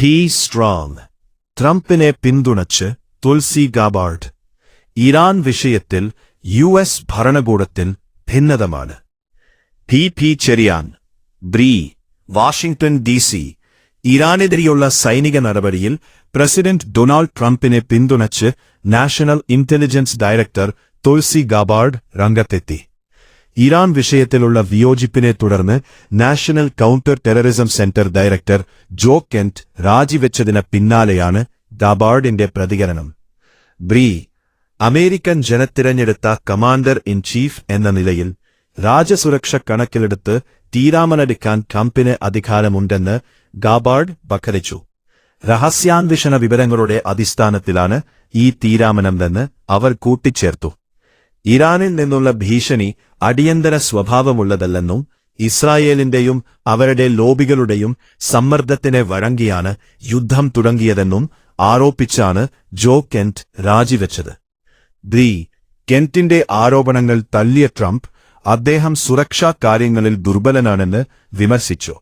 B strong. ട്രംപിനെ പിന്തുണച്ച് Tulsi Gabbard. Iran വിഷയത്തിൽ യുഎസ് ഭരണകൂടത്തിൽ ഭിന്നതമാണ്. പി ചെറിയാൻ. ബ്രീ. Washington DC. ഇറാനെതിരെയുള്ള സൈനിക നടപടിയിൽ പ്രസിഡന്റ് ഡൊണാൾഡ് ട്രംപിനെ പിന്തുണച്ച് national intelligence director Tulsi Gabbard രംഗത്തെത്തി. ഇറാൻ വിഷയത്തിലുള്ള വിയോജിപ്പിനെ തുടർന്ന് national counter terrorism centre director Joe Kent രാജിവെച്ചതിന് പിന്നാലെയാണ് ഗാബാർഡിന്റെ പ്രതികരണം. ബ്രീ. അമേരിക്കൻ ജനത്തിരഞ്ഞെടുത്ത കമാൻഡർ ഇൻ ചീഫ് എന്ന നിലയിൽ രാജ്യസുരക്ഷ കണക്കിലെടുത്ത് തീരുമാനമെടുക്കാൻ ട്രംപിന് അധികാരമുണ്ടെന്ന് ഗാബാർഡ് വക്കരിച്ചു. രഹസ്യാന്വേഷണ വിവരങ്ങളുടെ അടിസ്ഥാനത്തിലാണ് ഈ തീരുമാനമെന്ന് അവർ കൂട്ടിച്ചേർത്തു. ഇറാനിൽ നിന്നുള്ള ഭീഷണി അടിയന്തര സ്വഭാവമുള്ളതല്ലെന്നും ഇസ്രായേലിന്റെയും അവരുടെ ലോബികളുടെയും സമ്മർദ്ദത്തിന് വഴങ്ങിയാണ് യുദ്ധം തുടങ്ങിയതെന്നും ആരോപിച്ചാണ് ജോ കെന്റ് രാജിവെച്ചത്. കെന്റിന്റെ ആരോപണങ്ങൾ തള്ളിയ ട്രംപ് അദ്ദേഹം സുരക്ഷാ കാര്യങ്ങളിൽ ദുർബലനാണെന്ന് വിമർശിച്ചു.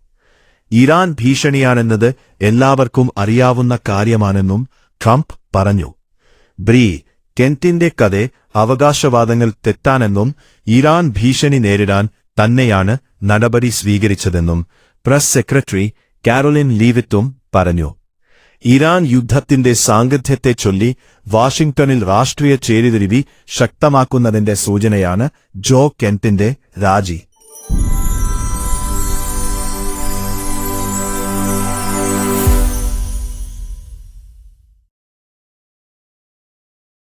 ഇറാൻ ഭീഷണിയാണെന്നത് എല്ലാവർക്കും അറിയാവുന്ന കാര്യമാണെന്നും ട്രംപ് പറഞ്ഞു. കെന്റിന്റെ കഥ അവകാശവാദങ്ങൾ തെറ്റാണെന്നും ഇറാൻ ഭീഷണി നേരിടാൻ തന്നെയാണ് നടപടി സ്വീകരിച്ചതെന്നും പ്രസ് സെക്രട്ടറി കാരോലിൻ ലീവിറ്റും പറഞ്ഞു. ഇറാൻ യുദ്ധത്തിന്റെ സാങ്കത്യത്തെ ചൊല്ലി വാഷിംഗ്ടണിൽ രാഷ്ട്രീയ ചേരിതിരിവ് ശക്തമാക്കുന്നതിന്റെ സൂചനയാണ് ജോ കെന്റിന്റെ രാജി.